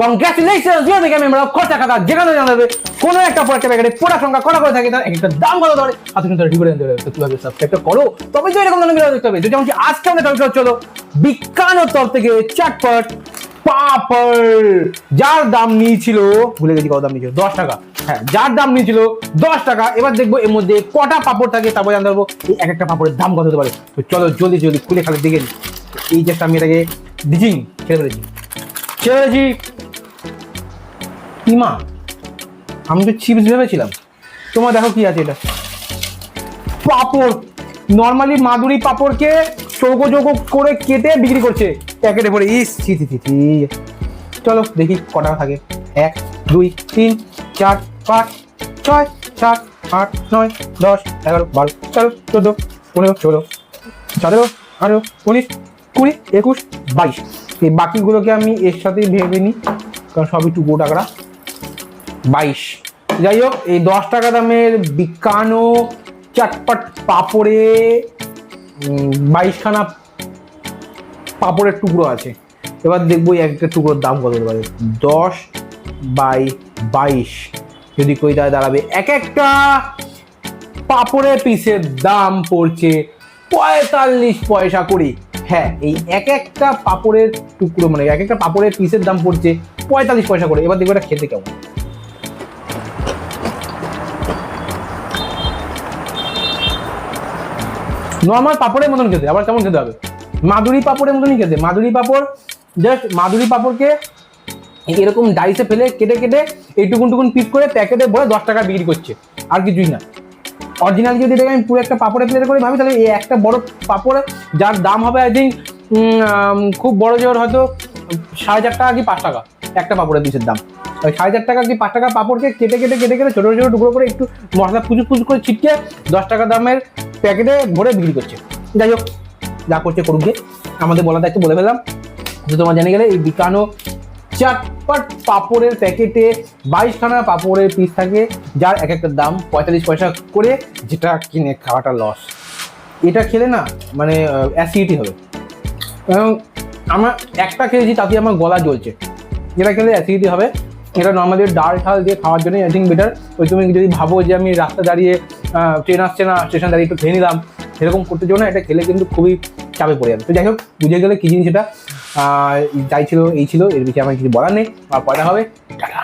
Congratulation Jio থেকে member of খরচা খাতা যেখানে জানাবে কোনো একটা প্রোডাক্টের প্যাকেটে প্রোডাক্ট সংখ্যা করা করে থাকে তার একটা দাম কত ধরে আপনি কিন্তু রিভিউ জানতে পারবেন। তো কিভাবে সাবস্ক্রাইব করো তবে তো এরকম ধরনের ভিডিও দেখতে হবে। যেমন আজকে আমাদের টপিক হচ্ছে বিজ্ঞানের তরফ থেকে চটপট পাপড়, যার দাম নিয়েছিল ভুলে গেছি কত দাম নিয়েছিল, 10 টাকা। হ্যাঁ, যার দাম নিয়েছিল 10 টাকা। এবার দেখবো এর মধ্যে কটা পাপড় থাকে, তারপর জানতে পারবো এই এক একটা পাপড়ের দাম কত হতে পারে। তো চলো জলদি জলদি খুলে খালে দেখে নিই। এই যে আমি এটাকে ডিজিং ছেড়ে ফেলেছি। ইমা, আমি তো চিপস ভেবেছিলাম। তোমার দেখো কি আছে, এটা পাপড়। নর্মালি মাদুরি পাপড়কে চৌকো চৌকো করে কেটে বিক্রি করছে প্যাকেটে ভরে। ইস ছি ছি ছি ছি। চলো দেখি কটা থাকে। 1 2 3 4 5 6 7 8 9 10 11 12 13 14 15 16 17 18 19 20 21 22। এই বাকিগুলোকে আমি এর সাথেই ভেবে নিই কারণ সবই টুকরো টাকা। 22। যাই হোক, এই 10 টাকা দামের বিজ্ঞানো চটপট পাপড়ে 22খানা পাপড়ের টুকরো আছে। এবার দেখবো একটা টুকরোর দাম কত হতে পারে। 10/22 যদি কই দাঁড়াবে এক একটা পাপড়ের পিসের দাম পড়ছে 45 পয়সা করে। হ্যাঁ, এই এক একটা পাপড়ের টুকরো মানে এক একটা পাপড়ের পিসের দাম পড়ছে 45 পয়সা করে। এবার দেখবো এটা খেতে কেমন। নর্মাল পাপড়ের মতন খেতে, আবার কেমন খেতে হবে, মাদুরি পাপড়ের মতনই খেতে। মাদুরি পাপড় জাস্ট মাদুরি পাপড়কে এরকম ডাইসে ফেলে কেটে কেটে এই টুকুন টুকুন পিস করে প্যাকেটে ভরে 10 টাকা বিক্রি করছে, আর কিছুই না। অরিজিনাল যদি এটাকে আমি পুরো একটা পাপড়ে প্লেট করে ভাবি তাহলে এই একটা বড় পাপড়ে যার দাম হবে আই থিঙ্ক খুব বড় জোর হয়তো 4.5 টাকা কি 5 টাকা একটা পাপড়ের পিসের দাম। ওই 4.5 টাকা কি 5 টাকা পাপড়কে কেটে কেটে কেটে কেটে ছোটো ছোটো টুকরো করে একটু মশলা পুজো পুজো করে ছিটকে 10 টাকা দামের প্যাকেটে ভরে বিক্রি করছে। যাই হোক, যা করছে করুক গিয়ে, আমাদের বলা দায়িত্ব বলে ফেললাম। যে তোমার জেনে গেলে এই বিজ্ঞানো চটপট পাপড়ের প্যাকেটে 22খানা পাপড়ের পিস থাকে, যার এক একটা দাম 45 পয়সা করে, যেটা কিনে খাওয়াটা লস। এটা খেলে না মানে অ্যাসিডিটি হবে। আমার একটা খেয়েছি তাতে আমার গলা জ্বলছে। যেটা খেলে অ্যাসিডিটি হবে। এটা নর্মালি ডাল ঠাল দিয়ে খাওয়ার জন্য আই থিঙ্ক বেটার। ওই তুমি যদি ভাবো যে আমি রাস্তা দাঁড়িয়ে ট্রেন আসছে না স্টেশন দাঁড়িয়ে একটু খেয়ে নিলাম, সেরকম করতে চাও না, এটা খেলে কিন্তু খুবই চাপে পড়ে যাবে। তো যাই হোক, বুঝে গেলে কি জিনিস এটা। যাই ছিল এই ছিল, এর বিষয়ে আমার কিছু বলার নেই। আর পয়দা হবে টাটা।